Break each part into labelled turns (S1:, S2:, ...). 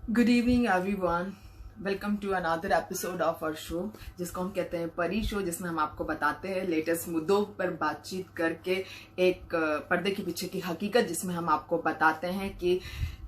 S1: Good evening everyone. Welcome to another episode of our show जिसको हम कहते हैं परी शो, जिसमें हम आपको बताते हैं लेटेस्ट मुद्दों पर बातचीत करके एक पर्दे के पीछे की हकीकत, जिसमें हम आपको बताते हैं कि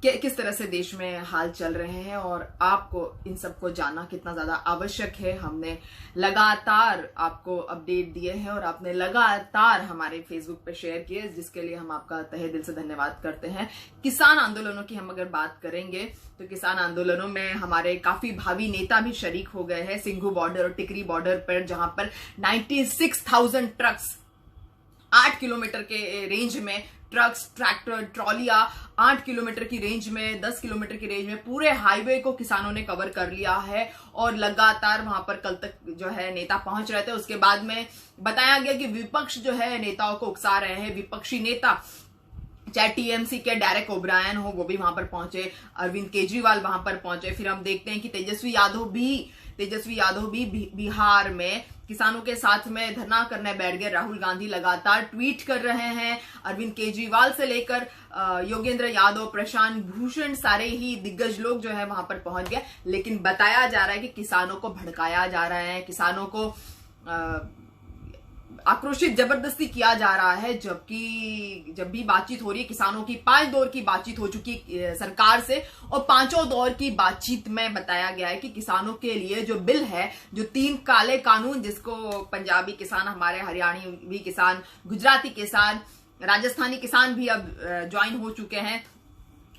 S1: किस तरह से देश में हाल चल रहे हैं और आपको इन सबको जानना कितना ज्यादा आवश्यक है। हमने लगातार आपको अपडेट दिए हैं और आपने लगातार हमारे फेसबुक पे शेयर किए, जिसके लिए हम आपका तहे दिल से धन्यवाद करते हैं। किसान आंदोलनों की हम अगर बात करेंगे तो किसान आंदोलनों में हमारे काफी भावी नेता भी शरीक हो गए हैं। सिंघू बॉर्डर और टिकरी बॉर्डर पर जहां पर 96,000 ट्रक्स 8 किलोमीटर के रेंज में, ट्रक्स, ट्रैक्टर, ट्रॉलियां 8 किलोमीटर की रेंज में, 10 किलोमीटर की रेंज में पूरे हाईवे को किसानों ने कवर कर लिया है और लगातार वहां पर कल तक जो है नेता पहुंच रहे थे। उसके बाद में बताया गया कि विपक्ष जो है नेताओं को उकसा रहे हैं। विपक्षी नेता चाहे टीएमसी के डेरेक ओब्रायन हो, वो भी वहां पर पहुंचे, अरविंद केजरीवाल वहां पर पहुंचे। फिर हम देखते हैं कि तेजस्वी यादव भी बिहार में किसानों के साथ में धरना करने बैठ गए। राहुल गांधी लगातार ट्वीट कर रहे हैं। अरविंद केजरीवाल से लेकर योगेंद्र यादव, प्रशांत भूषण, सारे ही दिग्गज लोग जो है वहां पर पहुंच गए। लेकिन बताया जा रहा है कि किसानों को भड़काया जा रहा है, किसानों को आक्रोशित जबरदस्ती किया जा रहा है। जबकि जब भी बातचीत हो रही है किसानों की, 5 दौर की बातचीत हो चुकी सरकार से और 5वें दौर की बातचीत में बताया गया है कि किसानों के लिए जो बिल है, जो 3 काले कानून, जिसको पंजाबी किसान, हमारे हरियाणवी किसान, गुजराती किसान, राजस्थानी किसान भी अब ज्वाइन हो चुके हैं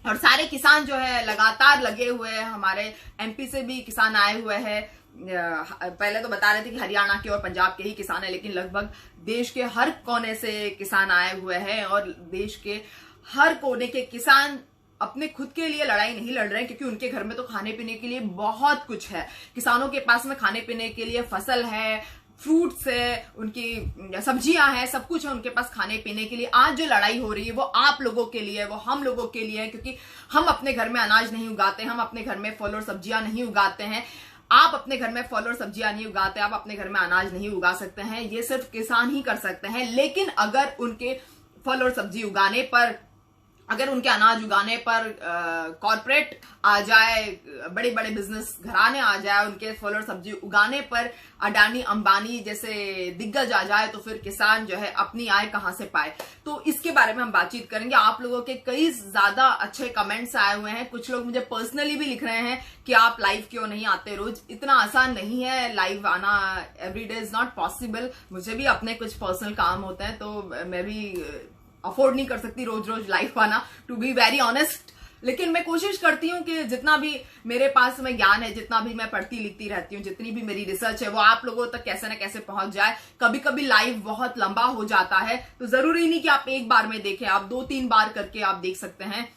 S1: और सारे किसान जो है लगातार लगे हुए हैं। हमारे एमपी से भी किसान आए हुए हैं। पहले तो बता रहे थे कि हरियाणा के और पंजाब के ही किसान है, लेकिन लगभग देश के हर कोने से किसान आए हुए हैं और देश के हर कोने के किसान अपने खुद के लिए लड़ाई नहीं लड़ रहे हैं, क्योंकि उनके घर में तो खाने पीने के लिए बहुत कुछ है। किसानों के पास में खाने पीने के लिए फसल है, फ्रूट्स है, उनकी सब्जियां हैं, सब कुछ है उनके पास खाने पीने के लिए। आज जो लड़ाई हो रही है वो आप लोगों के लिए, वो हम लोगों के लिए है, क्योंकि हम अपने घर में अनाज नहीं उगाते, हम अपने घर में फल और सब्जियां नहीं उगाते हैं। आप अपने घर में फल और सब्जियां नहीं उगाते, आप अपने घर में अनाज नहीं उगा सकते हैं, ये सिर्फ किसान ही कर सकते हैं। लेकिन अगर उनके फल और सब्जी उगाने पर, अगर उनके अनाज उगाने पर कॉर्पोरेट आ जाए, बड़े बड़े बिजनेस घराने आ जाए, उनके फल और सब्जी उगाने पर अडानी अंबानी जैसे दिग्गज आ जाए, तो फिर किसान जो है अपनी आय कहां से पाए। तो इसके बारे में हम बातचीत करेंगे। आप लोगों के कई ज्यादा अच्छे कमेंट्स आए हुए हैं। कुछ लोग मुझे पर्सनली भी लिख रहे हैं कि आप लाइव क्यों नहीं आते रोज। इतना आसान नहीं है लाइव आना, एवरीडे इज नॉट पॉसिबल। मुझे भी अपने कुछ पर्सनल काम होते हैं, तो मैं भी अफोर्ड नहीं कर सकती रोज रोज लाइव आना, टू बी वेरी ऑनेस्ट। लेकिन मैं कोशिश करती हूँ कि जितना भी मेरे पास में ज्ञान है, जितना भी मैं पढ़ती लिखती रहती हूँ, जितनी भी मेरी रिसर्च है, वो आप लोगों तक कैसे न कैसे पहुंच जाए। कभी कभी लाइव बहुत लंबा हो जाता है, तो जरूरी नहीं कि आप एक बार में देखें, आप 2-3 बार करके आप देख सकते हैं।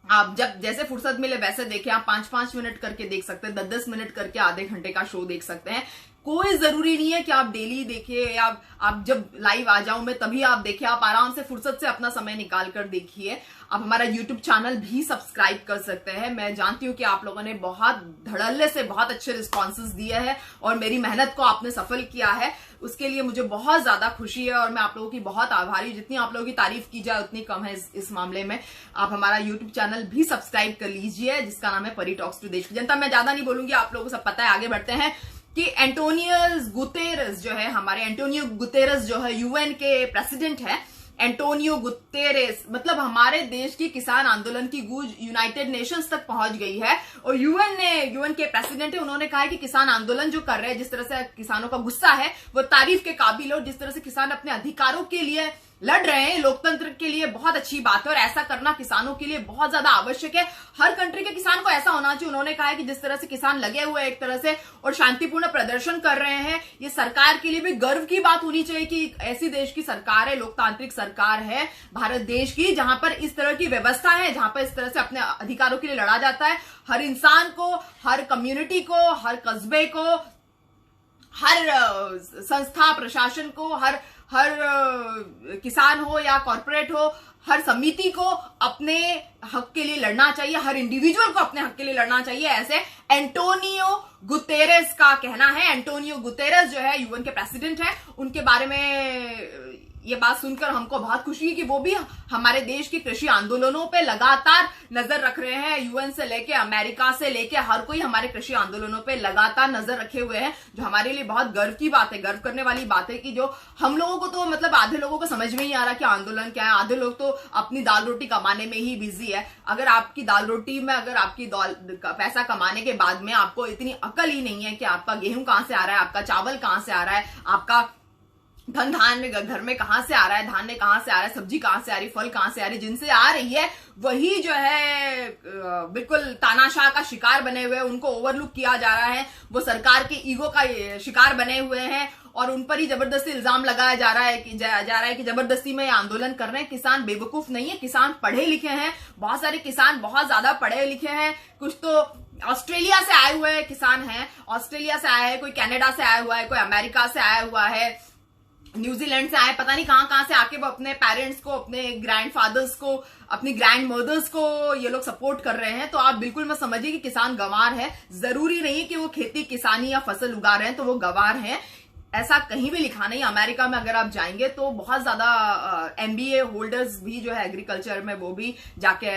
S1: आप जब जैसे फुर्सत मिले वैसे देखें। आप 5-5 मिनट करके देख सकते हैं, 10-10 मिनट करके आधे घंटे का शो देख सकते हैं। कोई जरूरी नहीं है कि आप डेली देखिए या आप जब लाइव आ जाऊं मैं तभी आप देखिए। आप आराम से फुर्सत से अपना समय निकाल कर देखिए। आप हमारा YouTube चैनल भी सब्सक्राइब कर सकते हैं। मैं जानती हूं कि आप लोगों ने बहुत धड़ल्ले से बहुत अच्छे रिस्पॉन्सेज दिए हैं और मेरी मेहनत को आपने सफल किया है, उसके लिए मुझे बहुत ज्यादा खुशी है और मैं आप लोगों की बहुत आभारी हूं। जितनी आप लोगों की तारीफ की जाए उतनी कम है इस मामले में। आप हमारा YouTube चैनल भी सब्सक्राइब कर लीजिए, जिसका नाम है परी टॉक्स टू देश की जनता। मैं ज्यादा नहीं बोलूंगी, आप लोगों को सब पता है। आगे बढ़ते हैं कि एंटोनियो गुतेरेस जो है, हमारे एंटोनियो गुतेरेस जो है यूएन के प्रेसिडेंट है। एंटोनियो गुतेरेस मतलब हमारे देश की किसान आंदोलन की गूंज यूनाइटेड नेशंस तक पहुंच गई है और यूएन के प्रेसिडेंट है, उन्होंने कहा है कि किसान आंदोलन जो कर रहे हैं, जिस तरह से किसानों का गुस्सा है वो तारीफ के काबिल हो। जिस तरह से किसान अपने अधिकारों के लिए लड़ रहे हैं, लोकतंत्र के लिए बहुत अच्छी बात है और ऐसा करना किसानों के लिए बहुत ज्यादा आवश्यक है। हर कंट्री के किसान को ऐसा होना चाहिए। उन्होंने कहा है कि जिस तरह से किसान लगे हुए हैं एक तरह से और शांतिपूर्ण प्रदर्शन कर रहे हैं, ये सरकार के लिए भी गर्व की बात होनी चाहिए कि ऐसी देश की सरकार है, लोकतांत्रिक सरकार है भारत देश की, जहां पर इस तरह की व्यवस्था है, जहां पर इस तरह से अपने अधिकारों के लिए लड़ा जाता है। हर इंसान को, हर कम्युनिटी को, हर कस्बे को, हर संस्था प्रशासन को, हर किसान हो या कॉर्पोरेट हो, हर समिति को अपने हक के लिए लड़ना चाहिए, हर इंडिविजुअल को अपने हक के लिए लड़ना चाहिए। ऐसे एंटोनियो गुतेरेस का कहना है। एंटोनियो गुतेरेस जो है यूएन के प्रेसिडेंट है, उनके बारे में ये बात सुनकर हमको बहुत खुशी है कि वो भी हमारे देश की कृषि आंदोलनों पे लगातार नजर रख रहे हैं। यूएन से लेके अमेरिका से लेके हर कोई हमारे कृषि आंदोलनों पे लगातार नजर रखे हुए हैं, जो हमारे लिए बहुत गर्व की बात है, गर्व करने वाली बात है कि जो हम लोगों को तो मतलब आधे लोगों को समझ में ही आ रहा कि आंदोलन क्या है। आधे लोग तो अपनी दाल रोटी कमाने में ही बिजी है। अगर आपकी दाल रोटी में अगर आपकी पैसा कमाने के बाद में आपको इतनी अकल ही नहीं है कि आपका गेहूं कहां से आ रहा है, आपका चावल कहां से आ रहा है, आपका धन धान्य घर में कहां से आ रहा है, धान्य कहां से आ रहा है, सब्जी कहां से आ रही है, फल कहां से आ रही है, जिनसे आ रही है वही जो है बिल्कुल तानाशाह का शिकार बने हुए हैं, उनको ओवरलुक किया जा रहा है, वो सरकार के ईगो का शिकार बने हुए हैं और उन पर ही जबरदस्ती इल्जाम लगाया जा रहा है कि जबरदस्ती में आंदोलन कर रहे हैं। किसान बेवकूफ नहीं है, किसान पढ़े लिखे हैं, बहुत सारे किसान बहुत ज्यादा पढ़े लिखे हैं। कुछ तो ऑस्ट्रेलिया से आए हुए किसान हैं, ऑस्ट्रेलिया से आया है, कोई कनाडा से आया हुआ है, कोई अमेरिका से आया हुआ है, न्यूजीलैंड से आए, पता नहीं कहां से आके वो अपने पेरेंट्स को, अपने ग्रैंडफादर्स को, अपनी ग्रैंड मदर्स को ये लोग सपोर्ट कर रहे हैं। तो आप बिल्कुल मत समझिए कि किसान गंवार है। जरूरी नहीं है कि वो खेती किसानी या फसल उगा रहे हैं तो वो गंवार हैं, ऐसा कहीं भी लिखा नहीं। अमेरिका में अगर आप जाएंगे तो बहुत ज्यादा एमबीए होल्डर्स भी जो है एग्रीकल्चर में, वो भी जाके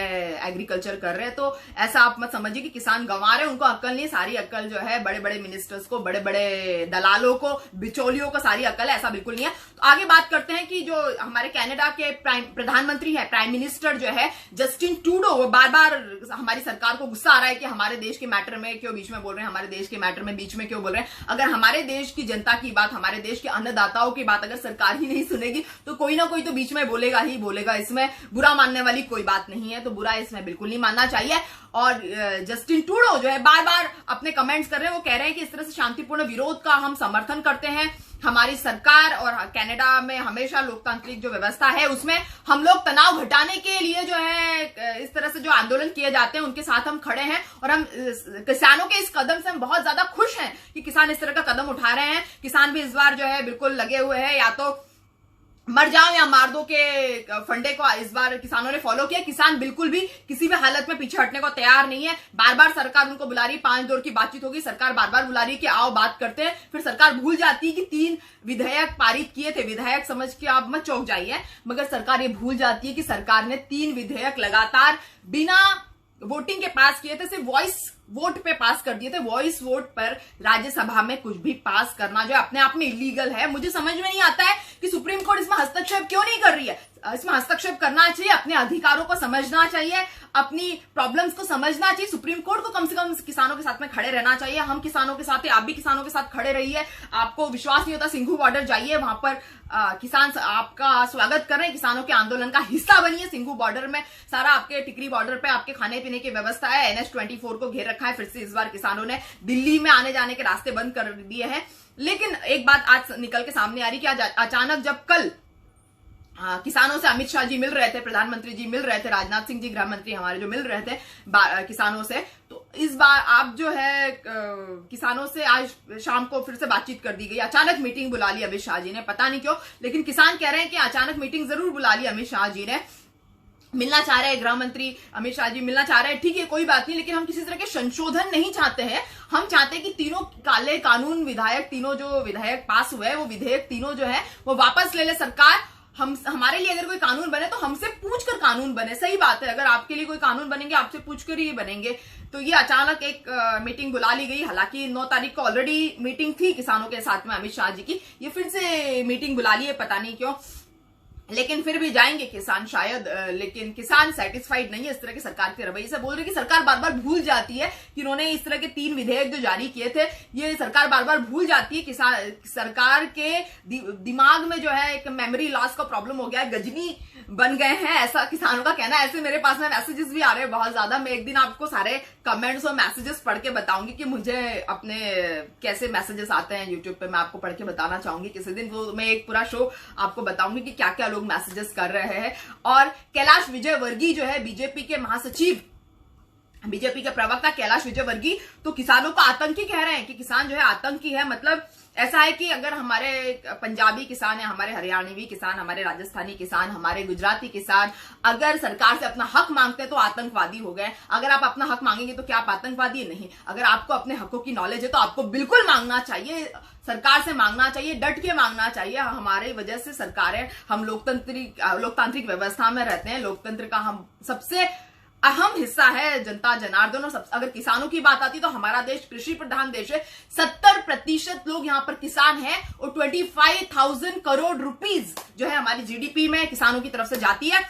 S1: एग्रीकल्चर कर रहे हैं। तो ऐसा आप मत समझिए कि किसान गंवार है, उनको अक्ल नहीं, सारी अक्ल जो है बड़े बड़े मिनिस्टर्स को, बड़े बड़े दलालों को, बिचौलियों को सारी अक्ल है, ऐसा बिल्कुल नहीं है। तो आगे बात करते हैं कि जो हमारे कनाडा के प्रधानमंत्री है, प्राइम मिनिस्टर जो है जस्टिन ट्रूडो, वो बार बार हमारी सरकार को गुस्सा आ रहा है कि हमारे देश के मैटर में क्यों बीच में बोल रहे हैं, हमारे देश के मैटर में बीच में क्यों बोल रहे हैं। अगर हमारे देश की जनता की बात, हमारे देश के अन्नदाताओं की बात अगर सरकार ही नहीं सुनेगी तो कोई ना कोई तो बीच में बोलेगा ही बोलेगा। इसमें बुरा मानने वाली कोई बात नहीं है, तो बुरा इसमें बिल्कुल नहीं मानना चाहिए। और जस्टिन ट्रूडो जो है बार बार अपने कमेंट्स कर रहे हैं, वो कह रहे हैं कि इस तरह से शांतिपूर्ण विरोध का हम समर्थन करते हैं। हमारी सरकार और कनाडा में हमेशा लोकतांत्रिक जो व्यवस्था है उसमें हम लोग तनाव घटाने के लिए जो है इस तरह से जो आंदोलन किए जाते हैं उनके साथ हम खड़े हैं, और हम किसानों के इस कदम से हम बहुत ज्यादा खुश हैं कि किसान इस तरह का कदम उठा रहे हैं। किसान भी इस बार जो है बिल्कुल लगे हुए हैं, या तो मर जाओ या मार दो के फंडे को इस बार किसानों ने फॉलो किया। किसान बिल्कुल भी किसी भी हालत में पीछे हटने को तैयार नहीं है। बार बार सरकार उनको बुला रही है, 5 दौर की बातचीत होगी, सरकार बार बार बुला रही है कि आओ बात करते हैं, फिर सरकार भूल जाती है कि 3 विधेयक पारित किए थे। विधेयक समझ के आप मत चौंक जाइए, मगर सरकार ये भूल जाती है कि सरकार ने 3 विधेयक लगातार बिना वोटिंग के पास किए थे, सिर्फ वॉइस वोट पे पास कर दिए थे। वॉइस वोट पर राज्यसभा में कुछ भी पास करना जो है अपने आप में इलीगल है। मुझे समझ में नहीं आता है कि सुप्रीम कोर्ट इसमें हस्तक्षेप क्यों नहीं कर रही है। इसमें हस्तक्षेप करना चाहिए, अपने अधिकारों को समझना चाहिए, अपनी प्रॉब्लम्स को समझना चाहिए। सुप्रीम कोर्ट को कम से कम किसानों के साथ में खड़े रहना चाहिए। हम किसानों के साथ हैं, आप भी किसानों के साथ खड़े रहिए। आपको विश्वास नहीं होता, सिंघू बॉर्डर जाइए, वहां पर किसान आपका स्वागत कर रहे हैं, किसानों के आंदोलन का हिस्सा बनिए। सिंघू बॉर्डर में सारा आपके टिकरी बॉर्डर पे आपके खाने पीने की व्यवस्था है। NH-24 को घेर रखा है। फिर से इस बार किसानों ने दिल्ली में आने जाने के रास्ते बंद कर दिए हैं। लेकिन एक बात आज निकल के सामने आ रही कि आज अचानक जब कल किसानों से अमित शाह जी मिल रहे थे, प्रधानमंत्री जी मिल रहे थे, राजनाथ सिंह जी गृह मंत्री हमारे जो मिल रहे थे किसानों से, तो इस बार आप जो है किसानों से आज शाम को फिर से बातचीत कर दी गई। अचानक मीटिंग बुला ली अमित शाह जी ने, पता नहीं क्यों, लेकिन किसान कह रहे हैं कि अचानक मीटिंग जरूर बुला ली अमित शाह जी ने। मिलना चाह रहे हैं गृह मंत्री अमित शाह जी, मिलना चाह रहे हैं, ठीक है, कोई बात नहीं, लेकिन हम किसी तरह के संशोधन नहीं चाहते हैं। हम चाहते हैं कि तीनों काले कानून विधायक, तीनों जो विधेयक पास हुए वो विधेयक तीनों जो है वो वापस ले ले सरकार। हमारे लिए अगर कोई कानून बने तो हमसे पूछकर कानून बने। सही बात है, अगर आपके लिए कोई कानून बनेंगे आपसे पूछकर ही बनेंगे। तो ये अचानक एक मीटिंग बुला ली गई। हालांकि 9 तारीख को ऑलरेडी मीटिंग थी किसानों के साथ में अमित शाह जी की, ये फिर से मीटिंग बुला ली है, पता नहीं क्यों, लेकिन फिर भी जाएंगे किसान शायद। लेकिन किसान सेटिस्फाइड नहीं है इस तरह की सरकार के रवैये से। बोल रहे कि सरकार बार बार भूल जाती है कि उन्होंने इस तरह के 3 विधेयक जो जारी किए थे, ये सरकार बार बार भूल जाती है। किसान सरकार के दिमाग में जो है एक मेमोरी लॉस का प्रॉब्लम हो गया है, गजनी बन गए हैं, ऐसा किसानों का कहना है। ऐसे मेरे पास में मैसेजेस भी आ रहे हैं बहुत ज्यादा। मैं एक दिन आपको सारे कमेंट्स और मैसेजेस पढ़ के बताऊंगी कि मुझे अपने कैसे मैसेजेस आते हैं यूट्यूब पे, मैं आपको पढ़ के बताना चाहूंगी किसी दिन। वो मैं एक पूरा शो आपको बताऊंगी कि क्या क्या लोग मैसेजेस कर रहे हैं। और कैलाश विजयवर्गीय जो है बीजेपी के महासचिव, बीजेपी के प्रवक्ता कैलाश विजयवर्गीय तो किसानों को आतंकी कह रहे हैं कि किसान जो है आतंकी है। मतलब ऐसा है कि अगर हमारे पंजाबी किसान है, हमारे हरियाणवी किसान, हमारे राजस्थानी किसान, हमारे गुजराती किसान अगर सरकार से अपना हक मांगते हैं तो आतंकवादी हो गए। अगर आप अपना हक मांगेंगे तो क्या आप आतंकवादी? नहीं। अगर आपको अपने हकों की नॉलेज है तो आपको बिल्कुल मांगना चाहिए, सरकार से मांगना चाहिए, डट के मांगना चाहिए। हमारे वजह से सरकारें, हम लोकतांत्रिक व्यवस्था में रहते हैं। लोकतंत्र का हम सबसे अहम हिस्सा है जनता जनार्दन। और अगर किसानों की बात आती तो हमारा देश कृषि प्रधान देश है। 70% लोग यहाँ पर किसान हैं और 25,000 करोड़ रुपीस जो है हमारी जीडीपी में किसानों की तरफ से जाती है।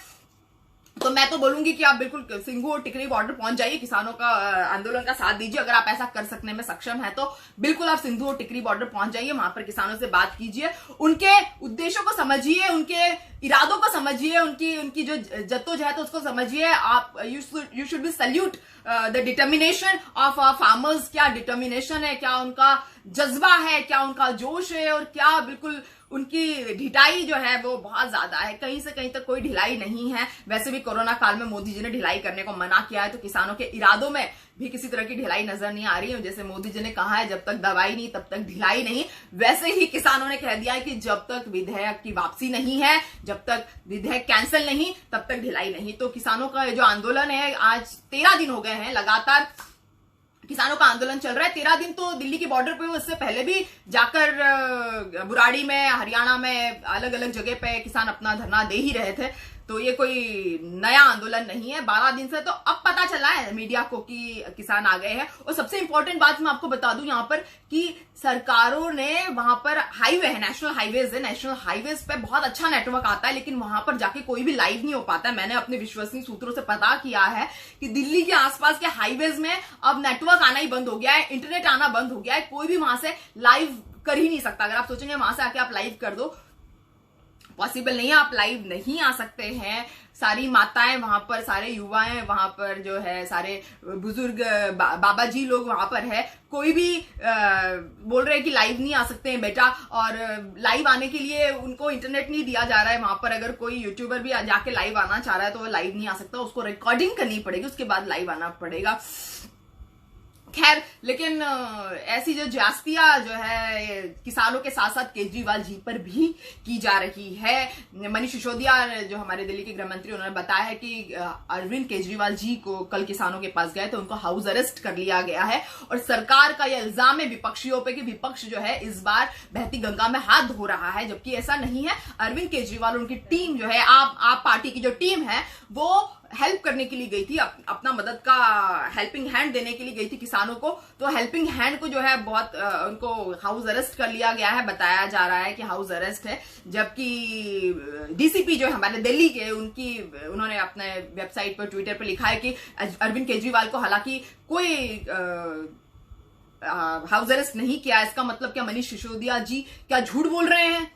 S1: तो मैं तो बोलूंगी कि आप बिल्कुल सिंघू और टिकरी बॉर्डर पहुंच जाइए, किसानों का आंदोलन का साथ दीजिए। अगर आप ऐसा कर सकने में सक्षम है तो बिल्कुल आप सिंघू और टिकरी बॉर्डर पहुंच जाइए, वहां पर किसानों से बात कीजिए, उनके उद्देश्यों को समझिए, उनके इरादों को समझिए, उनकी जो जद्दोजहद है उसको समझिए। आप you should be salute the determination of farmers. क्या डिटर्मिनेशन है, क्या उनका जज्बा है, क्या उनका जोश है, और क्या बिल्कुल उनकी ढिलाई जो है वो बहुत ज्यादा है। कहीं से कहीं तक कोई ढिलाई नहीं है। वैसे भी कोरोना काल में मोदी जी ने ढिलाई करने को मना किया है, तो किसानों के इरादों में भी किसी तरह की ढिलाई नजर नहीं आ रही है। जैसे मोदी जी ने कहा है जब तक दवाई नहीं तब तक ढिलाई नहीं, वैसे ही किसानों ने कह दिया है कि जब तक विधेयक की वापसी नहीं है, जब तक विधेयक कैंसिल नहीं, तब तक ढिलाई नहीं। तो किसानों का जो आंदोलन है, आज 13 दिन हो गए हैं लगातार किसानों का आंदोलन चल रहा है। 13 दिन तो दिल्ली के बॉर्डर पे, उससे पहले भी जाकर बुराड़ी में, हरियाणा में अलग अलग जगह पे किसान अपना धरना दे ही रहे थे। तो ये कोई नया आंदोलन नहीं है 12 दिन से। तो अब पता चला है मीडिया को कि किसान आ गए हैं। और सबसे इंपॉर्टेंट बात मैं आपको बता दूं यहां पर कि सरकारों ने वहां पर हाईवे है, नेशनल हाईवेज है, नेशनल हाईवेज पे बहुत अच्छा नेटवर्क आता है, लेकिन वहां पर जाके कोई भी लाइव नहीं हो पाता है। मैंने अपने विश्वसनीय सूत्रों से पता किया है कि दिल्ली के आसपास के हाईवेज में अब नेटवर्क आना ही बंद हो गया है, इंटरनेट आना बंद हो गया है। कोई भी वहां से लाइव कर ही नहीं सकता। अगर आप सोचेंगे वहां से आके आप लाइव कर दो, पॉसिबल नहीं है, आप लाइव नहीं आ सकते हैं। सारी माताएं वहां पर, सारे युवाएं वहां पर जो है, सारे बुजुर्ग बाबा जी लोग वहां पर है, कोई भी बोल रहे हैं कि लाइव नहीं आ सकते हैं बेटा। और लाइव आने के लिए उनको इंटरनेट नहीं दिया जा रहा है वहां पर। अगर कोई यूट्यूबर भी जाके लाइव आना चाह रहा है तो वो लाइव नहीं आ सकता, उसको रिकॉर्डिंग करनी पड़ेगी, उसके बाद लाइव आना पड़ेगा। खैर, लेकिन ऐसी जो जास्तियां जो है किसानों के साथ साथ केजरीवाल जी पर भी की जा रही है। मनीष सिसोदिया जो हमारे दिल्ली के गृह मंत्री, उन्होंने बताया है कि अरविंद केजरीवाल जी को कल किसानों के पास गए तो उनको हाउस अरेस्ट कर लिया गया है। और सरकार का यह इल्जाम है विपक्षियों पे कि विपक्ष जो है इस बार बहती गंगा में हाथ धो रहा है, जबकि ऐसा नहीं है। अरविंद केजरीवाल, उनकी टीम जो है, आप पार्टी की जो टीम है, वो हेल्प करने के लिए गई थी, अपना मदद का हेल्पिंग हैंड देने के लिए गई थी किसानों को। तो हेल्पिंग हैंड को जो है बहुत उनको हाउस अरेस्ट कर लिया गया है, बताया जा रहा है कि हाउस अरेस्ट है। जबकि डीसीपी जो है हमारे दिल्ली के, उन्होंने अपने वेबसाइट पर, ट्विटर पर लिखा है कि अरविंद केजरीवाल को हालांकि कोई हाउस अरेस्ट नहीं किया। इसका मतलब क्या मनीष सिसोदिया जी क्या झूठ बोल रहे हैं?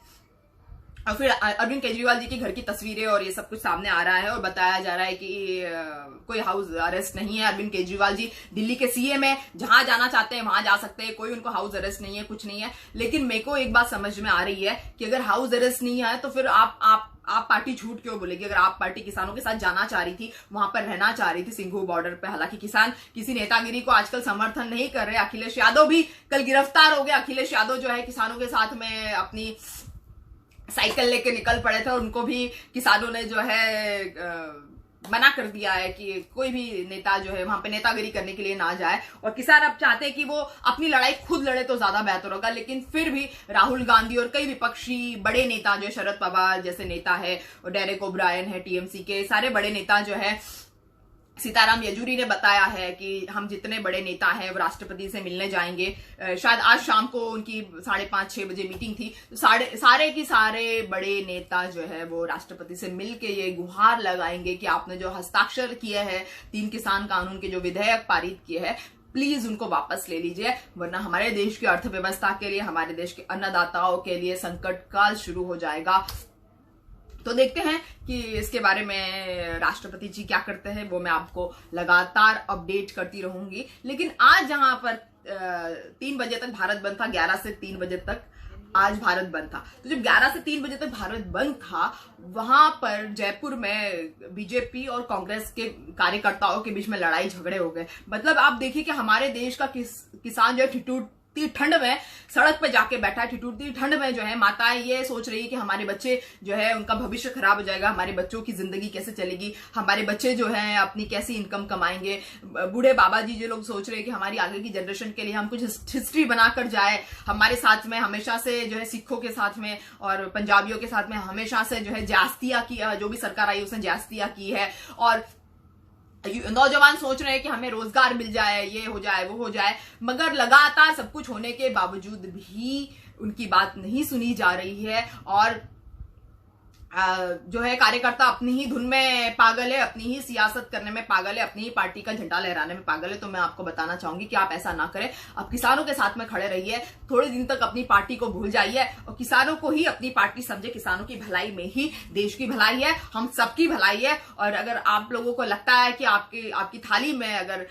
S1: और फिर अरविंद केजरीवाल जी के घर की तस्वीरें और ये सब कुछ सामने आ रहा है और बताया जा रहा है कि कोई हाउस अरेस्ट नहीं है। अरविंद केजरीवाल जी दिल्ली के सीएम है, जहां जाना चाहते हैं वहां जा सकते हैं, कोई उनको हाउस अरेस्ट नहीं है, कुछ नहीं है। लेकिन मेरे को एक बात समझ में आ रही है कि अगर हाउस अरेस्ट नहीं है तो फिर आप पार्टी झूठ क्यों बोलेगी? अगर आप पार्टी किसानों के साथ जाना चाह रही थी, वहां पर रहना चाह रही थी सिंघू बॉर्डर पे, हालांकि किसान किसी नेतागिरी को आजकल समर्थन नहीं कर रहे। अखिलेश यादव भी कल गिरफ्तार हो गए। अखिलेश यादव जो है किसानों के साथ में अपनी साइकिल लेके निकल पड़े थे और उनको भी किसानों ने जो है मना कर दिया है कि कोई भी नेता जो है वहां पे नेतागिरी करने के लिए ना जाए। और किसान अब चाहते हैं कि वो अपनी लड़ाई खुद लड़े तो ज्यादा बेहतर होगा। लेकिन फिर भी राहुल गांधी और कई विपक्षी बड़े नेता जो शरद पवार जैसे नेता है, और डेरेक ओब्रायन है टीएमसी के, सारे बड़े नेता जो है, सीताराम येचुरी ने बताया है कि हम जितने बड़े नेता हैं वो राष्ट्रपति से मिलने जाएंगे। शायद आज शाम को उनकी 5:30-6 बजे मीटिंग थी। तो सारे की सारे बड़े नेता जो है वो राष्ट्रपति से मिलके ये गुहार लगाएंगे कि आपने जो हस्ताक्षर किए हैं 3 किसान कानून के जो विधेयक पारित किए हैं, प्लीज उनको वापस ले लीजिए, वरना हमारे देश की अर्थव्यवस्था के लिए, हमारे देश के अन्नदाताओं के लिए संकट काल शुरू हो जाएगा। तो देखते हैं कि इसके बारे में राष्ट्रपति जी क्या करते हैं, वो मैं आपको लगातार अपडेट करती रहूंगी। लेकिन आज जहां पर 3 बजे तक भारत बंद था, 11 से 3 बजे तक, आज भारत बंद था। तो जब 11 से 3 बजे तक भारत बंद था, वहां पर जयपुर में बीजेपी और कांग्रेस के कार्यकर्ताओं के बीच में लड़ाई झगड़े हो गए। मतलब आप देखिए कि हमारे देश का किसान जो है ठिठुरती ठंड में सड़क पे जाके बैठा है। ठिठुरती ठंड में जो है माताएं ये सोच रही है कि हमारे बच्चे जो है उनका भविष्य खराब हो जाएगा, हमारे बच्चों की जिंदगी कैसे चलेगी, हमारे बच्चे जो है अपनी कैसी इनकम कमाएंगे। बूढ़े बाबा जी जो लोग सोच रहे हैं कि हमारी आगे की जनरेशन के लिए हम कुछ हिस्ट्री बनाकर जाए। हमारे साथ में हमेशा से जो है सिखों के साथ में और पंजाबियों के साथ में हमेशा से जो है ज्यादतियां की, जो भी सरकार आई उसने ज्यादतियां की है। और नौजवान सोच रहे हैं कि हमें रोजगार मिल जाए, ये हो जाए, वो हो जाए, मगर लगातार सब कुछ होने के बावजूद भी उनकी बात नहीं सुनी जा रही है। और जो है कार्यकर्ता अपनी ही धुन में पागल है, अपनी ही सियासत करने में पागल है, अपनी ही पार्टी का झंडा लहराने में पागल है। तो मैं आपको बताना चाहूंगी कि आप ऐसा ना करें, आप किसानों के साथ में खड़े रहिए, थोड़े दिन तक अपनी पार्टी को भूल जाइए और किसानों को ही अपनी पार्टी समझे। किसानों की भलाई में ही देश की भलाई है, हम सबकी भलाई है। और अगर आप लोगों को लगता है कि आपकी थाली में अगर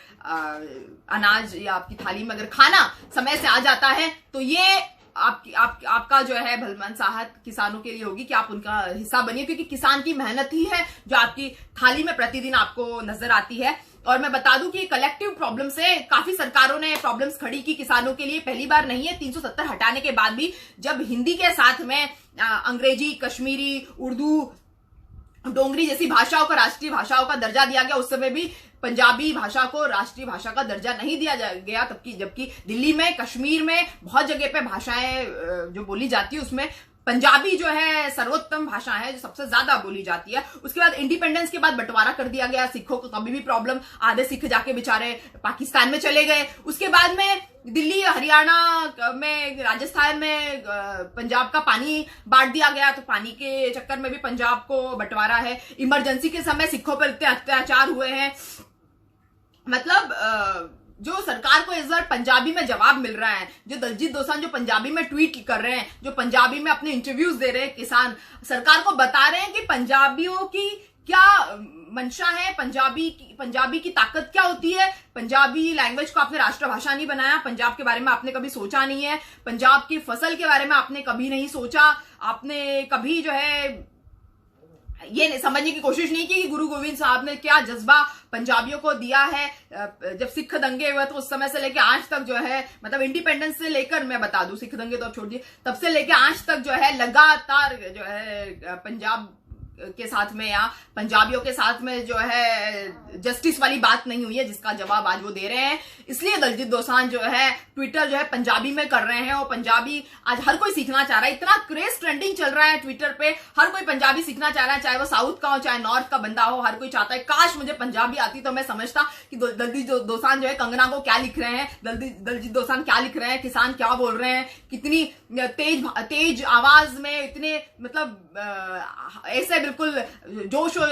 S1: अनाज या आपकी थाली में अगर खाना समय से आ जाता है, तो ये आपका जो है भलमनसाहत किसानों के लिए होगी कि आप उनका हिस्सा बनिए, क्योंकि किसान की मेहनत ही है जो आपकी थाली में प्रतिदिन आपको नजर आती है। और मैं बता दूं कि कलेक्टिव प्रॉब्लम से काफी सरकारों ने प्रॉब्लम्स खड़ी की किसानों के लिए, पहली बार नहीं है। 370 हटाने के बाद भी जब हिंदी के साथ में अंग्रेजी, कश्मीरी, उर्दू, डोंगरी जैसी भाषाओं का राष्ट्रीय भाषाओं का दर्जा दिया गया, उस समय भी पंजाबी भाषा को राष्ट्रीय भाषा का दर्जा नहीं दिया गया। जबकि दिल्ली में, कश्मीर में बहुत जगह पे भाषाएं जो बोली जाती है उसमें पंजाबी जो है सर्वोत्तम भाषा है, जो सबसे ज्यादा बोली जाती है। उसके बाद इंडिपेंडेंस के बाद बंटवारा कर दिया गया, सिखों को कभी भी प्रॉब्लम, आधे सिख जाके बेचारे पाकिस्तान में चले गए। उसके बाद में दिल्ली, हरियाणा में, राजस्थान में पंजाब का पानी बांट दिया गया, तो पानी के चक्कर में भी पंजाब को बंटवारा है। इमरजेंसी के समय सिखों पर इतने अत्याचार हुए हैं। मतलब जो सरकार को इस बार पंजाबी में जवाब मिल रहा है, जो दलजीत दोसांझ जो पंजाबी में ट्वीट कर रहे हैं, जो पंजाबी में अपने इंटरव्यूज दे रहे हैं, किसान सरकार को बता रहे हैं कि पंजाबियों की क्या मंशा है, पंजाबी की ताकत क्या होती है। पंजाबी लैंग्वेज को आपने राष्ट्रभाषा नहीं बनाया, पंजाब के बारे में आपने कभी सोचा नहीं है, पंजाब की फसल के बारे में आपने कभी नहीं सोचा, आपने कभी जो है ये समझने की कोशिश नहीं की कि गुरु गोविंद साहब ने क्या जज्बा पंजाबियों को दिया है। जब सिख दंगे हुए तो उस समय से लेकर आज तक जो है, मतलब इंडिपेंडेंस से लेकर मैं बता दूं, सिख दंगे तो अब छोड़ दिए, तब से लेकर आज तक जो है लगातार जो है पंजाब के साथ में या पंजाबियों के साथ में जो है जस्टिस वाली बात नहीं हुई है, जिसका जवाब आज वो दे रहे हैं। इसलिए दलजीत दोसांझ जो है ट्विटर जो है पंजाबी में कर रहे हैं, और पंजाबी आज हर कोई सीखना चाह रहा है। इतना क्रेज ट्रेंडिंग चल रहा है ट्विटर पे, हर कोई पंजाबी सीखना चाह रहा है, चाहे वो साउथ का हो चाहे नॉर्थ का बंदा हो, हर कोई चाहता है काश मुझे पंजाबी आती तो मैं समझता कि दलजीत दोसांझ जो है कंगना को क्या लिख रहे हैं, दलजीत दोसांझ क्या लिख रहे हैं, किसान क्या बोल रहे हैं, कितनी तेज आवाज में, इतने मतलब ऐसे बिल्कुल जोश और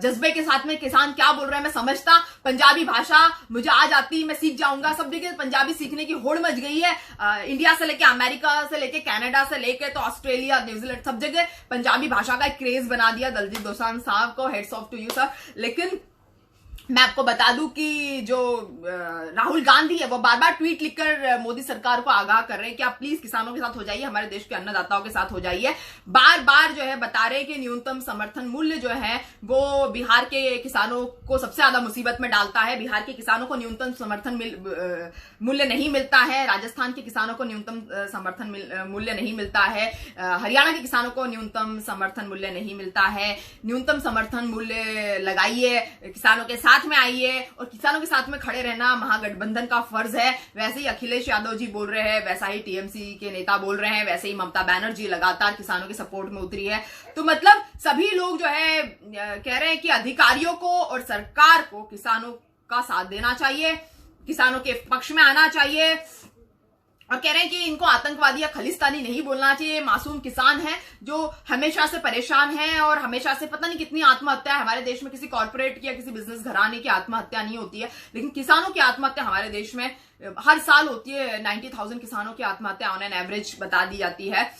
S1: जज्बे के साथ में किसान क्या बोल रहे हैं मैं समझता। पंजाबी भाषा मुझे आ जाती, मैं सीख जाऊंगा। सब जगह पंजाबी सीखने की होड़ मच गई है, इंडिया से लेके अमेरिका से लेके कनाडा से लेके तो ऑस्ट्रेलिया, न्यूजीलैंड, सब जगह पंजाबी भाषा का एक क्रेज बना दिया दलजीत दोसांझ साहब को। Hats off to you sir. लेकिन मैं आपको बता दूं कि जो राहुल गांधी है वो बार बार ट्वीट लिखकर मोदी सरकार को आगाह कर रहे हैं कि आप प्लीज किसानों के साथ हो जाइए, हमारे देश के अन्नदाताओं के साथ हो जाइए। बार बार जो है बता रहे हैं कि न्यूनतम समर्थन मूल्य जो है वो बिहार के किसानों को सबसे ज्यादा मुसीबत में डालता है। बिहार के किसानों को न्यूनतम समर्थन मूल्य नहीं मिलता है, राजस्थान के किसानों को न्यूनतम समर्थन मूल्य नहीं मिलता है, हरियाणा के किसानों को न्यूनतम समर्थन मूल्य नहीं मिलता है। न्यूनतम समर्थन मूल्य लगाइए, किसानों के साथ में आइए, और किसानों के साथ में खड़े रहना महागठबंधन का फर्ज है। वैसे ही अखिलेश यादव जी बोल रहे हैं, वैसा ही टीएमसी के नेता बोल रहे हैं, वैसे ही ममता बनर्जी लगातार किसानों के सपोर्ट में उतरी है। तो मतलब सभी लोग जो है कह रहे हैं कि अधिकारियों को और सरकार को किसानों का साथ देना चाहिए, किसानों के पक्ष में आना चाहिए, और कह रहे हैं कि इनको आतंकवादी या खलिस्तानी नहीं बोलना चाहिए। मासूम किसान हैं जो हमेशा से परेशान हैं, और हमेशा से पता नहीं कितनी आत्महत्या है हमारे देश में, किसी कॉर्पोरेट की या किसी बिजनेस घराने की आत्महत्या नहीं होती है, लेकिन किसानों की आत्महत्या हमारे देश में हर साल होती है। 90,000 किसानों की आत्महत्या ऑन एन एवरेज बता दी जाती है।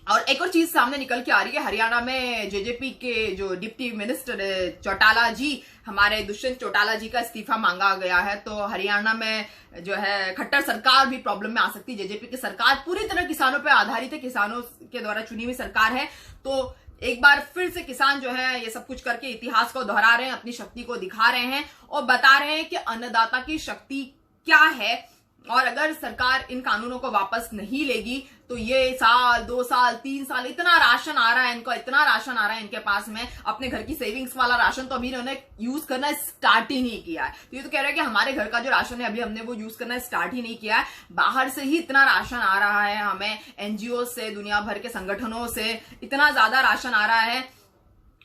S1: और एक और चीज सामने निकल के आ रही है, हरियाणा में जेजेपी के जो डिप्टी मिनिस्टर चौटाला जी, हमारे दुष्यंत चौटाला जी का इस्तीफा मांगा गया है। तो हरियाणा में जो है खट्टर सरकार भी प्रॉब्लम में आ सकती है। जेजेपी की सरकार पूरी तरह किसानों पर आधारित है, किसानों के द्वारा चुनी हुई सरकार है। तो एक बार फिर से किसान जो है ये सब कुछ करके इतिहास को दोहरा रहे हैं, अपनी शक्ति को दिखा रहे हैं और बता रहे हैं कि अन्नदाता की शक्ति क्या है। और अगर सरकार इन कानूनों को वापस नहीं लेगी तो ये साल 2 साल 3 साल इतना राशन आ रहा है इनको, इतना राशन आ रहा है इनके पास में, अपने घर की सेविंग्स वाला राशन तो अभी इन्होंने यूज करना स्टार्ट ही नहीं किया है। तो ये तो कह रहे हैं कि हमारे घर का जो राशन है अभी हमने वो यूज करना स्टार्ट ही नहीं किया है। बाहर से ही इतना राशन आ रहा है हमें, एनजीओ से, दुनिया भर के संगठनों से इतना ज्यादा राशन आ रहा है,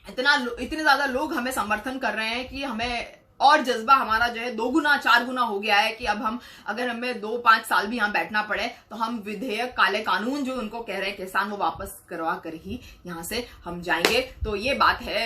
S1: इतने ज्यादा लोग हमें समर्थन कर रहे हैं कि हमें और जज्बा हमारा जो है 2 गुना 4 गुना हो गया है कि अब हम, अगर हमें 2-5 साल भी यहां बैठना पड़े तो हम विधेयक, काले कानून जो उनको कह रहे हैं किसान, वो वापस करवा कर ही यहां से हम जाएंगे। तो ये बात है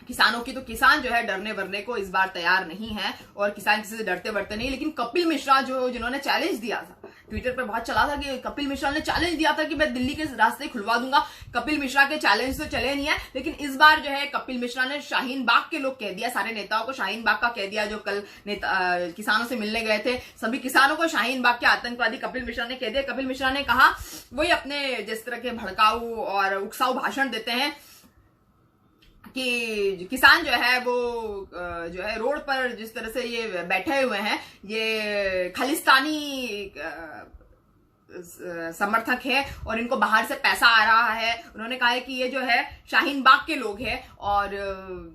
S1: किसानों की। तो किसान जो है डरने वरने को इस बार तैयार नहीं है और किसान किसी से डरते वरते नहीं। लेकिन कपिल मिश्रा जो, जिन्होंने चैलेंज दिया था, ट्विटर पर बहुत चला था कि कपिल मिश्रा ने चैलेंज दिया था कि मैं दिल्ली के रास्ते खुलवा दूंगा। कपिल मिश्रा के चैलेंज तो चले नहीं है, लेकिन इस बार जो है कपिल मिश्रा ने शाहीन बाग के लोग कह दिया, सारे नेताओं को शाहीन बाग का कह दिया। जो कल किसानों से मिलने गए थे सभी किसानों को शाहीन बाग के आतंकवादी कपिल मिश्रा ने कह दिया। कपिल मिश्रा ने कहा, वही अपने जिस तरह के भड़काऊ और उकसाऊ भाषण देते हैं कि किसान जो है वो जो है रोड पर जिस तरह से ये बैठे हुए हैं, ये खालिस्तानी समर्थक है और इनको बाहर से पैसा आ रहा है। उन्होंने कहा है कि ये जो है शाहीन बाग के लोग हैं और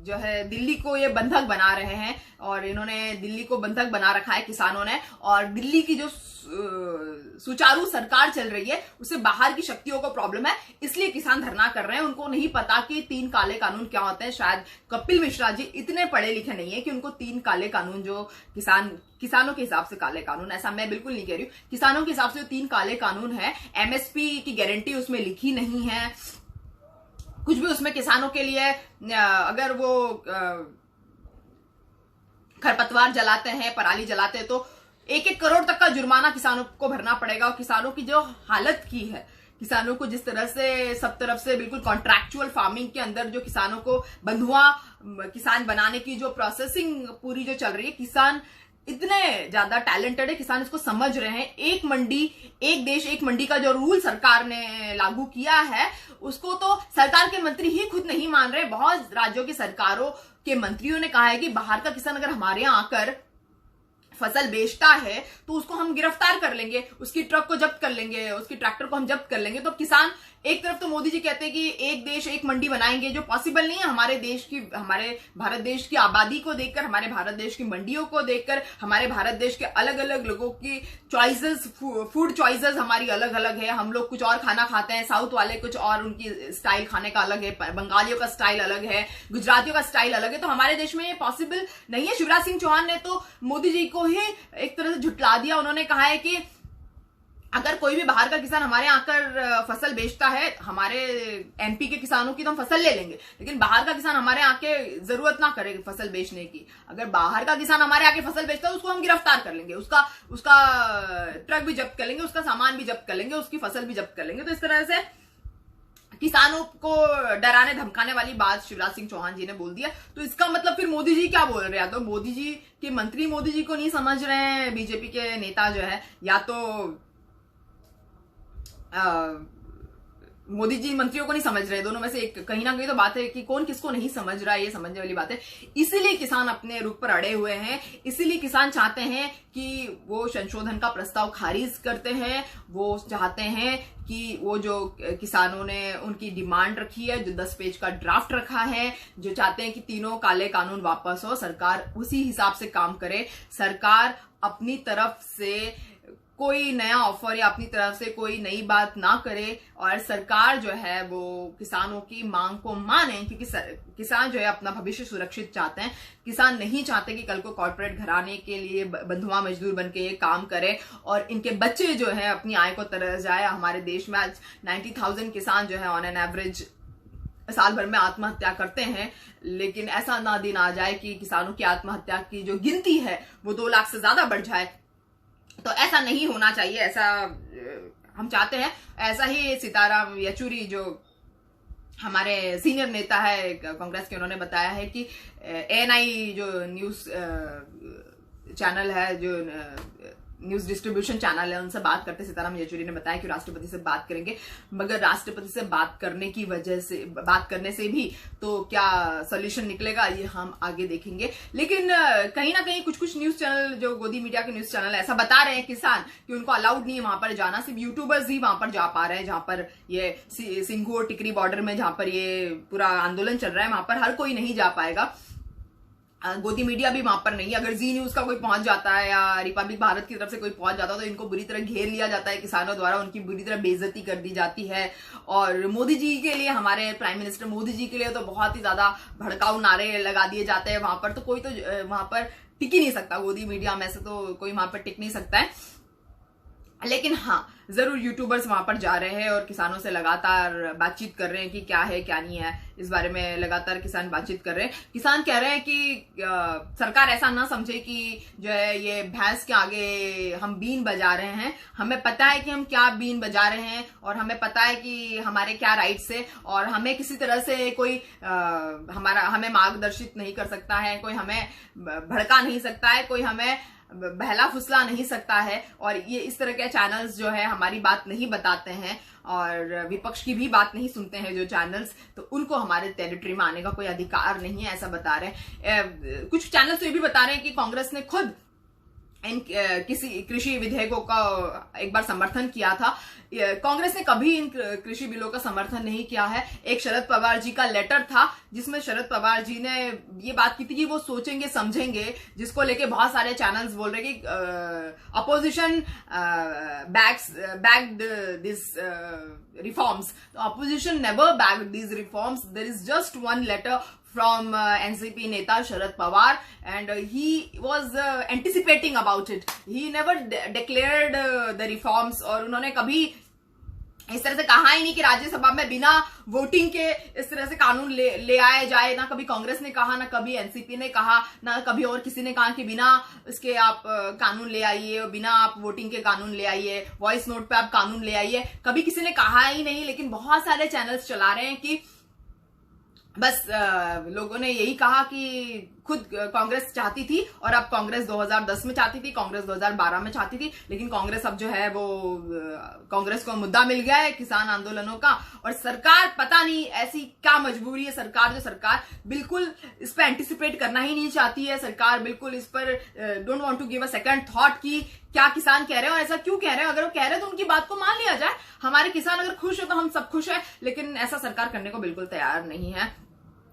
S1: जो है दिल्ली को ये बंधक बना रहे हैं और इन्होंने दिल्ली को बंधक बना रखा है किसानों ने। और दिल्ली की जो सुचारू सरकार चल रही है उससे बाहर की शक्तियों को प्रॉब्लम है, इसलिए किसान धरना कर रहे हैं। उनको नहीं पता कि 3 काले कानून क्या होते हैं। शायद कपिल मिश्रा जी इतने पढ़े लिखे नहीं है कि उनको 3 काले कानून, जो किसानों के हिसाब से काले कानून, ऐसा मैं बिल्कुल नहीं कह रही हूं, किसानों के हिसाब से जो 3 काले कानून है, एमएसपी की गारंटी उसमें लिखी नहीं है, कुछ भी उसमें किसानों के लिए, अगर वो खरपतवार जलाते हैं, पराली जलाते हैं तो 1-1 करोड़ तक का जुर्माना किसानों को भरना पड़ेगा। और किसानों की जो हालत की है, किसानों को जिस तरह से सब तरफ से बिल्कुल कॉन्ट्रैक्चुअल फार्मिंग के अंदर जो किसानों को बंधुआ किसान बनाने की जो प्रोसेसिंग पूरी जो चल रही है, किसान इतने ज्यादा टैलेंटेड है, किसान इसको समझ रहे हैं। एक मंडी एक देश एक मंडी का जो रूल सरकार ने लागू किया है उसको तो सरकार के मंत्री ही खुद नहीं मान रहे। बहुत राज्यों की सरकारों के मंत्रियों ने कहा है कि बाहर का किसान अगर हमारे यहां आकर फसल बेचता है तो उसको हम गिरफ्तार कर लेंगे, उसकी ट्रक को जब्त कर लेंगे, उसकी ट्रैक्टर को हम जब्त कर लेंगे। तो किसान, एक तरफ तो मोदी जी कहते हैं कि एक देश एक मंडी बनाएंगे, जो पॉसिबल नहीं है। हमारे भारत देश की आबादी को देखकर, हमारे भारत देश की मंडियों को देखकर, हमारे भारत देश के अलग अलग लोगों की चॉइसेस, फूड चॉइसेस हमारी अलग अलग है। हम लोग कुछ और खाना खाते हैं, साउथ वाले कुछ और, उनकी स्टाइल खाने का अलग है, बंगालियों का स्टाइल अलग है, गुजरातियों का स्टाइल अलग है। तो हमारे देश में ये पॉसिबल नहीं है। शिवराज सिंह चौहान ने तो मोदी जी को ही एक तरह से झुटला दिया। उन्होंने कहा है कि अगर कोई भी बाहर का किसान हमारे यहाँ आकर फसल बेचता है, हमारे एमपी के किसानों की तो हम फसल ले लेंगे, लेकिन बाहर का किसान हमारे यहाँ के जरूरत ना करे फसल बेचने की। अगर बाहर का किसान हमारे यहाँ के फसल बेचता है उसको हम गिरफ्तार कर लेंगे, उसका ट्रक भी जब्त कर लेंगे, उसका सामान भी जब्त कर लेंगे, उसकी फसल भी जब्त कर लेंगे। तो इस तरह से किसानों को डराने धमकाने वाली बात शिवराज सिंह चौहान जी ने बोल दिया। तो इसका मतलब फिर मोदी जी क्या बोल रहे हैं? तो मोदी जी के मंत्री मोदी जी को नहीं समझ रहे हैं, बीजेपी के नेता जो है, या तो मोदी जी मंत्रियों को नहीं समझ रहे। दोनों में से एक, कहीं ना कहीं तो बात है कि कौन किसको नहीं समझ रहा है, ये समझने वाली बात है। इसीलिए किसान अपने रुख पर अड़े हुए हैं, इसीलिए किसान चाहते हैं कि वो संशोधन का प्रस्ताव खारिज करते हैं। वो चाहते हैं कि वो जो किसानों ने उनकी डिमांड रखी है, जो 10 पेज का ड्राफ्ट रखा है, जो चाहते हैं कि 3 काले कानून वापस हो, सरकार उसी हिसाब से काम करे। सरकार अपनी तरफ से कोई नया ऑफर या अपनी तरफ से कोई नई बात ना करे और सरकार जो है वो किसानों की मांग को माने, क्योंकि किसान जो है अपना भविष्य सुरक्षित चाहते हैं। किसान नहीं चाहते कि कल को कॉर्पोरेट घराने के लिए बंधुआ मजदूर बनके ये काम करे और इनके बच्चे जो है अपनी आय को तरस जाए। हमारे देश में आज 90,000 किसान जो है ऑन एन एवरेज साल भर में आत्महत्या करते हैं, लेकिन ऐसा ना दिन आ जाए कि किसानों की आत्महत्या की जो गिनती है वो 2 लाख से ज्यादा बढ़ जाए। तो ऐसा नहीं होना चाहिए, ऐसा हम चाहते हैं ऐसा ही सीताराम येचुरी जो हमारे सीनियर नेता है कांग्रेस के, उन्होंने बताया है कि ANI जो न्यूज चैनल है, जो न्यूज डिस्ट्रीब्यूशन चैनल है, उनसे बात करते सीताराम येचुरी ने बताया कि राष्ट्रपति से बात करेंगे, मगर राष्ट्रपति से बात करने से भी तो क्या सॉल्यूशन निकलेगा ये हम आगे देखेंगे। लेकिन कहीं ना कहीं कुछ न्यूज चैनल, जो गोदी मीडिया के न्यूज चैनल, ऐसा बता रहे हैं किसान कि उनको अलाउड नहीं है वहां पर जाना, सिर्फ यूट्यूबर्स ही वहां पर जा पा रहे हैं, जहां पर ये सिंघू और टिकरी बॉर्डर में जहां पर ये पूरा आंदोलन चल रहा है, वहां पर हर कोई नहीं जा पाएगा। गोदी मीडिया भी वहां पर नहीं। अगर जी न्यूज का कोई पहुंच जाता है या रिपब्लिक भारत की तरफ से कोई पहुंच जाता है तो इनको बुरी तरह घेर लिया जाता है किसानों द्वारा, उनकी बुरी तरह बेइज्जती कर दी जाती है। और मोदी जी के लिए, हमारे प्राइम मिनिस्टर मोदी जी के लिए तो बहुत ही ज्यादा भड़काऊ नारे लगा दिए जाते हैं वहां पर, तो कोई तो वहां पर टिक ही नहीं सकता गोदी मीडिया में से, तो कोई वहां पर टिक नहीं सकता है। लेकिन हाँ, जरूर यूट्यूबर्स वहां पर जा रहे हैं और किसानों से लगातार बातचीत कर रहे हैं कि क्या है क्या नहीं है, इस बारे में लगातार किसान बातचीत कर रहे हैं। किसान कह रहे हैं कि सरकार ऐसा ना समझे कि जो है ये भैंस के आगे हम बीन बजा रहे हैं, हमें पता है कि हम क्या बीन बजा रहे हैं और हमें पता है कि हमारे क्या राइट्स है, और हमें किसी तरह से कोई हमें मार्गदर्शित नहीं कर सकता है, कोई हमें भड़का नहीं सकता है, कोई हमें बहला फुसला नहीं सकता है। और ये इस तरह के चैनल्स जो है हमारी बात नहीं बताते हैं और विपक्ष की भी बात नहीं सुनते हैं जो चैनल्स, तो उनको हमारे टेरिटरी में आने का कोई अधिकार नहीं है, ऐसा बता रहे हैं। कुछ चैनल्स तो ये भी बता रहे हैं कि कांग्रेस ने खुद इन किसी कृषि विधेयकों का एक बार समर्थन किया था। कांग्रेस ने कभी इन कृषि बिलों का समर्थन नहीं किया है। एक शरद पवार जी का लेटर था जिसमें शरद पवार जी ने ये बात की थी कि वो सोचेंगे समझेंगे, जिसको लेके बहुत सारे चैनल्स बोल रहे कि opposition backed this reforms. Opposition never backed this reforms, there is just one letter from NCP Neta Sharad Pawar and he was anticipating about it. He never declared the reforms और उन्होंने कभी इस तरह से कहा ही नहीं कि राज्यसभा में बिना वोटिंग के इस तरह से कानून ले आया जाए। ना कभी कांग्रेस ने कहा, ना कभी एनसीपी ने कहा, ना कभी और किसी ने कहा कि बिना इसके आप कानून ले आइए, बिना आप वोटिंग के कानून ले आइए, वॉइस नोट पे आप कानून ले आइए, कभी किसी ने कहा ही नहीं। लेकिन बहुत सारे चैनल्स चला रहे हैं कि बस लोगों ने यही कहा कि खुद कांग्रेस चाहती थी, और अब कांग्रेस 2010 में चाहती थी, कांग्रेस 2012 में चाहती थी, लेकिन कांग्रेस अब जो है वो कांग्रेस को मुद्दा मिल गया है किसान आंदोलनों का। और सरकार पता नहीं ऐसी क्या मजबूरी है, सरकार बिल्कुल इस पर एंटिसिपेट करना ही नहीं चाहती है। सरकार बिल्कुल इस पर don't want to give a second thought कि क्या किसान कह रहे हैं और ऐसा क्यों कह रहे हैं। अगर वो कह रहे हैं तो उनकी बात को मान लिया जाए। हमारे किसान अगर खुश हो तो हम सब खुश है, लेकिन ऐसा सरकार करने को बिल्कुल तैयार नहीं है।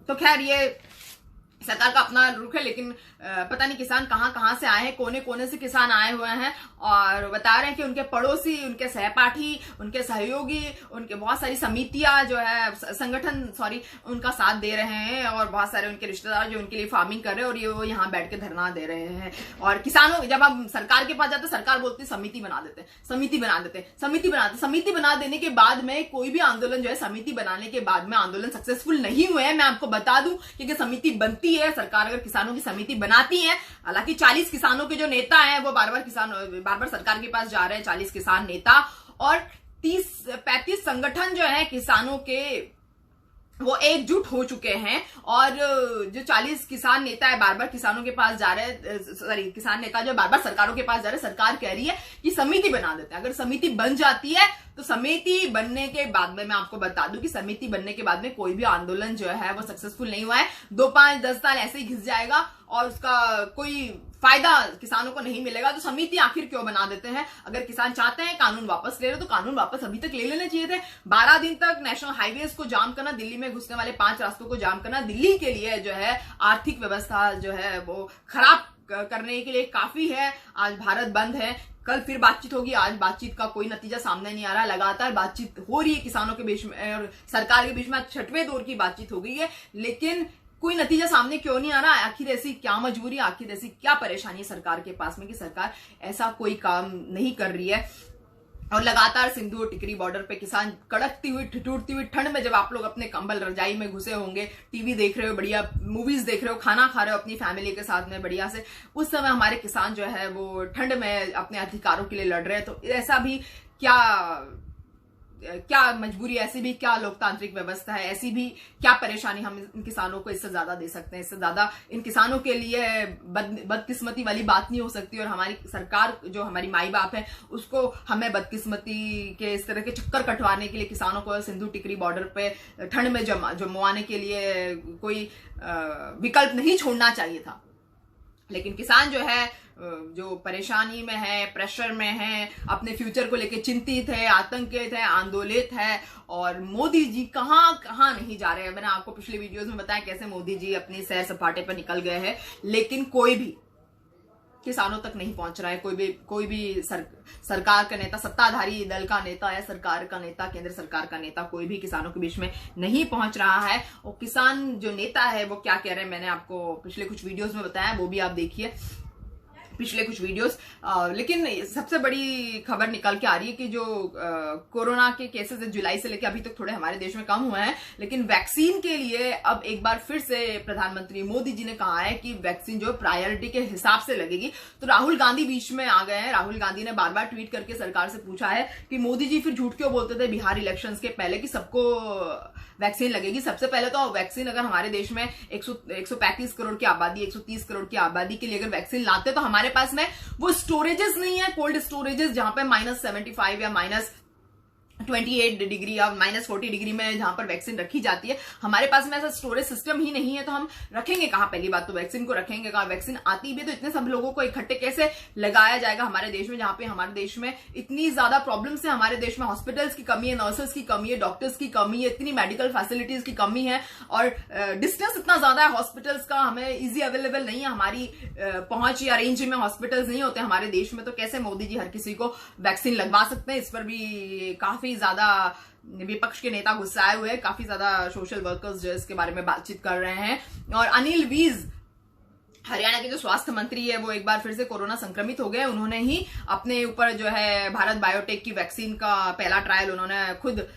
S1: तो खैर, ये सरकार का अपना रुख है, लेकिन पता नहीं किसान कहां से आए हैं, कोने कोने से किसान आए हुए हैं और बता रहे हैं कि उनके पड़ोसी, उनके सहपाठी, उनके सहयोगी, उनके बहुत सारी समितियां जो है, संगठन उनका साथ दे रहे हैं, और बहुत सारे उनके रिश्तेदार जो उनके लिए फार्मिंग कर रहे हैं और ये वो यहाँ बैठ के धरना दे रहे हैं। और किसानों, जब हम सरकार के पास जाते हैं, सरकार बोलती है समिति बना देते, समिति बना देने के बाद में कोई भी आंदोलन जो है, समिति बनाने के बाद में आंदोलन सक्सेसफुल नहीं हुए हैं। मैं आपको बता दूं कि समिति बनती है, सरकार अगर किसानों की समिति बनाती है, हालांकि 40 किसानों के जो नेता हैं वो बार बार सरकार के पास जा रहे हैं, 40 किसान नेता, और 30-35 संगठन जो है किसानों के वो एकजुट हो चुके हैं। और जो 40 किसान नेता है बार बार किसानों के पास जा रहे हैं, किसान नेता जो बार बार सरकारों के पास जा रहे हैं, सरकार कह रही है कि समिति बना देते हैं। अगर समिति बन जाती है तो समिति बनने के बाद में, मैं आपको बता दूं कि समिति बनने के बाद में कोई भी आंदोलन जो है वो सक्सेसफुल नहीं हुआ है। 2, 5, 10 साल ऐसे ही घिस जाएगा और उसका कोई फायदा किसानों को नहीं मिलेगा। तो समिति आखिर क्यों बना देते हैं? अगर किसान चाहते हैं कानून वापस ले रहे तो कानून वापस अभी तक ले लेने चाहिए थे। 12 दिन तक नेशनल हाईवेज को जाम करना, दिल्ली में घुसने वाले 5 रास्तों को जाम करना, दिल्ली के लिए जो है आर्थिक व्यवस्था जो है वो खराब करने के लिए काफी है। आज भारत बंद है, कल फिर बातचीत होगी, आज बातचीत का कोई नतीजा सामने नहीं आ रहा। लगातार बातचीत हो रही है किसानों के बीच में और सरकार के बीच में, 6वें दौर की बातचीत हो गई है, लेकिन कोई नतीजा सामने क्यों नहीं आ रहा? आखिर ऐसी क्या मजबूरी, आखिर ऐसी क्या परेशानी है सरकार के पास में कि सरकार ऐसा कोई काम नहीं कर रही है। और लगातार सिंधु और टिकरी बॉर्डर पे किसान कड़कती हुई, ठिठुरती हुई ठंड में, जब आप लोग अपने कंबल रजाई में घुसे होंगे, टीवी देख रहे हो, बढ़िया मूवीज देख रहे हो, खाना खा रहे हो अपनी फैमिली के साथ में बढ़िया से, उस समय हमारे किसान जो है वो ठंड में अपने अधिकारों के लिए लड़ रहे हैं। तो ऐसा भी क्या मजबूरी, ऐसी भी क्या लोकतांत्रिक व्यवस्था है, ऐसी भी क्या परेशानी हम इन किसानों को इससे ज्यादा दे सकते हैं। इससे ज्यादा इन किसानों के लिए बदकिस्मती वाली बात नहीं हो सकती। और हमारी सरकार जो हमारी माई बाप है उसको हमें बदकिस्मती के इस तरह के चक्कर कटवाने के लिए, किसानों को सिंधु टिकरी बॉर्डर पे ठंड में जमवाने के लिए कोई विकल्प नहीं छोड़ना चाहिए था। लेकिन किसान जो है, जो परेशानी में है, प्रेशर में है, अपने फ्यूचर को लेकर चिंतित है, आतंकित है, आंदोलित है। और मोदी जी कहां नहीं जा रहे हैं। मैंने आपको पिछले वीडियोस में बताया कैसे मोदी जी अपनी सैर सपाटे पर निकल गए हैं, लेकिन कोई भी किसानों तक नहीं पहुंच रहा है। कोई भी सरकार का नेता, सत्ताधारी दल का नेता या सरकार का नेता, केंद्र सरकार का नेता, कोई भी किसानों के बीच में नहीं पहुंच रहा है। और किसान जो नेता है वो क्या कह रहे हैं, मैंने आपको पिछले कुछ वीडियोस में बताया, वो भी आप देखिए पिछले कुछ वीडियोस। लेकिन सबसे बड़ी खबर निकल के आ रही है कि जो कोरोना के केसेस जुलाई से लेकर अभी तक थोड़े हमारे देश में कम हुए हैं, लेकिन वैक्सीन के लिए अब एक बार फिर से प्रधानमंत्री मोदी जी ने कहा है कि वैक्सीन जो प्रायोरिटी के हिसाब से लगेगी। तो राहुल गांधी बीच में आ गए हैं। राहुल गांधी ने बार बार ट्वीट करके सरकार से पूछा है कि मोदी जी फिर झूठ क्यों बोलते थे बिहार इलेक्शंस के पहले कि सबको वैक्सीन लगेगी। सबसे पहले तो वैक्सीन अगर हमारे देश में 135 करोड़ की आबादी, 130 करोड़ की आबादी के लिए अगर वैक्सीन लाते तो हमारे पास में वो स्टोरेजेस नहीं है, कोल्ड स्टोरेजेस, जहां पे -75 या -28 डिग्री या -40 डिग्री में जहां पर वैक्सीन रखी जाती है। हमारे पास में ऐसा स्टोरेज सिस्टम ही नहीं है, तो हम रखेंगे कहां? पहली बात तो वैक्सीन को रखेंगे कहां? वैक्सीन आती भी तो इतने सब लोगों को इकट्ठे कैसे लगाया जाएगा हमारे देश में, जहां पे हमारे देश में इतनी ज्यादा प्रॉब्लम्स है। हमारे देश में हॉस्पिटल्स की कमी है, नर्सेस की कमी है, डॉक्टर्स की कमी है, इतनी मेडिकल फैसिलिटीज की कमी है, और डिस्टेंस इतना ज्यादा है हॉस्पिटल्स का, हमें इजी अवेलेबल नहीं है, हमारी पहुंच या रेंज में हॉस्पिटल्स नहीं होते हमारे देश में। तो कैसे मोदी जी हर किसी को वैक्सीन लगवा सकते हैं? इस पर भी काफी ज्यादा विपक्ष के नेता गुस्साए हुए हैं, काफी ज्यादा सोशल वर्कर्स जो इसके बारे में बातचीत कर रहे हैं। और अनिल विज, हरियाणा के जो स्वास्थ्य मंत्री है, वो एक बार फिर से कोरोना संक्रमित हो गए। उन्होंने ही अपने ऊपर जो है भारत बायोटेक की वैक्सीन का पहला ट्रायल उन्होंने खुद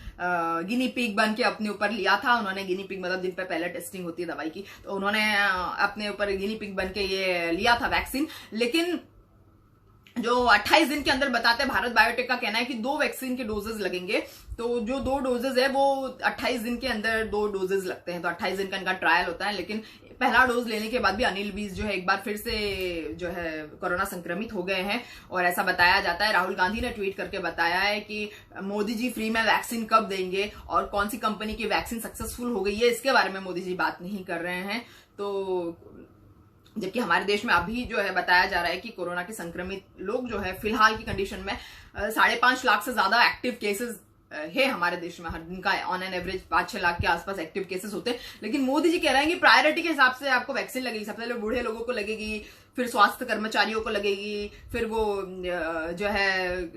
S1: गिनी पिग बन के अपने ऊपर लिया था। उन्होंने गिनी पिग मतलब जिन पे पहले टेस्टिंग होती है दवाई की, तो उन्होंने अपने ऊपर गिनी पिग बन के ये लिया था वैक्सीन। लेकिन जो 28 दिन के अंदर बताते हैं, भारत बायोटेक का कहना है कि 2 वैक्सीन के डोजेज लगेंगे। तो जो 2 डोजेज है वो 28 दिन के अंदर 2 डोजेज लगते हैं, तो 28 दिन का इनका ट्रायल होता है। लेकिन पहला डोज लेने के बाद भी अनिल विज जो है एक बार फिर से जो है कोरोना संक्रमित हो गए हैं, और ऐसा बताया जाता है। राहुल गांधी ने ट्वीट करके बताया है कि मोदी जी फ्री में वैक्सीन कब देंगे और कौन सी कंपनी की वैक्सीन सक्सेसफुल हो गई है, इसके बारे में मोदी जी बात नहीं कर रहे हैं। तो जबकि हमारे देश में अभी जो है बताया जा रहा है कि कोरोना के संक्रमित लोग जो है फिलहाल की कंडीशन में 5.5 लाख से ज्यादा एक्टिव केसेस है हमारे देश में। हर दिन का ऑन एन एवरेज 5-6 लाख के आसपास एक्टिव केसेस होते हैं। लेकिन मोदी जी कह रहे हैं कि प्रायोरिटी के हिसाब से आपको वैक्सीन लगेगी। सबसे पहले बूढ़े लोगों को लगेगी, फिर स्वास्थ्य कर्मचारियों को लगेगी, फिर वो जो है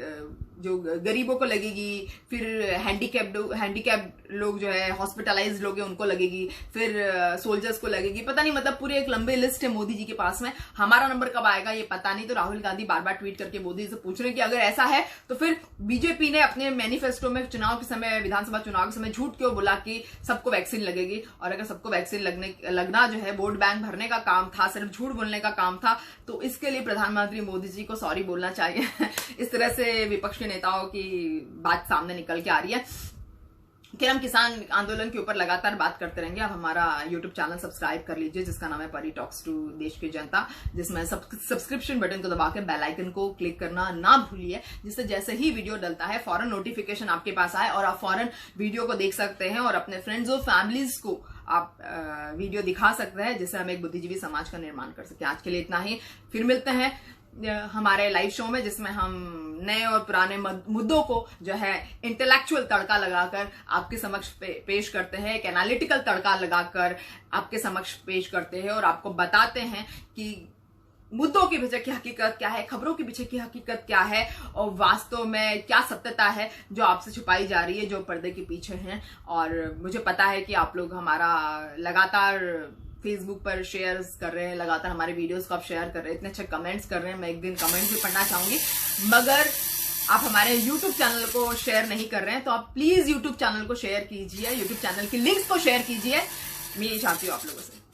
S1: जो गरीबों को लगेगी, फिर हैंडीकैप्ड लोग जो है, हॉस्पिटलाइज्ड लोग हैं उनको लगेगी, फिर सोल्जर्स को लगेगी। पता नहीं, मतलब पूरी एक लंबी लिस्ट है मोदी जी के पास में। हमारा नंबर कब आएगा ये पता नहीं। तो राहुल गांधी बार बार ट्वीट करके मोदी जी से पूछ रहे हैं कि अगर ऐसा है तो फिर बीजेपी ने अपने मैनिफेस्टो में चुनाव के समय, विधानसभा चुनाव के समय झूठ क्यों बोला कि सबको वैक्सीन लगेगी? और अगर सबको वैक्सीन लगना जो है वोट बैंक भरने का काम था, सिर्फ झूठ बोलने का काम था, तो इसके लिए प्रधानमंत्री मोदी जी को सॉरी बोलना चाहिए। इस तरह से विपक्ष के नेताओं की बात सामने निकल के आ रही है। कि हम किसान आंदोलन के ऊपर लगातार बात करते रहेंगे। आप हमारा YouTube चैनल सब्सक्राइब कर लीजिए, जिसका नाम है परी टॉक्स टू देश की जनता, जिसमें सब्सक्रिप्शन बटन को दबा के बेल आइकन को क्लिक करना ना भूलिए, जिससे जैसे ही वीडियो डलता है फौरन नोटिफिकेशन आपके पास आए और आप फौरन वीडियो को देख सकते हैं और अपने फ्रेंड्स और फैमिलीज को आप वीडियो दिखा सकते हैं, जिससे हम एक बुद्धिजीवी समाज का निर्माण कर सके। आज के लिए इतना ही, फिर मिलते हैं हमारे लाइव शो में, जिसमें हम नए और पुराने मुद्दों को जो है इंटेलेक्चुअल तड़का लगाकर आपके समक्ष पेश करते हैं, एक एनालिटिकल तड़का लगाकर आपके समक्ष पेश करते हैं और आपको बताते हैं कि मुद्दों के पीछे की हकीकत क्या है, खबरों के पीछे की हकीकत क्या है और वास्तव में क्या सत्यता है जो आपसे छुपाई जा रही है, जो पर्दे के पीछे है। और मुझे पता है कि आप लोग हमारा लगातार फेसबुक पर शेयर्स कर रहे हैं, लगातार हमारे वीडियोस को आप शेयर कर रहे हैं, इतने अच्छे कमेंट्स कर रहे हैं। मैं एक दिन कमेंट्स भी पढ़ना चाहूंगी, मगर आप हमारे YouTube चैनल को शेयर नहीं कर रहे हैं, तो आप प्लीज YouTube चैनल को शेयर कीजिए, YouTube चैनल की लिंक्स को शेयर कीजिए। मैं ये चाहती हूँ आप लोगों से।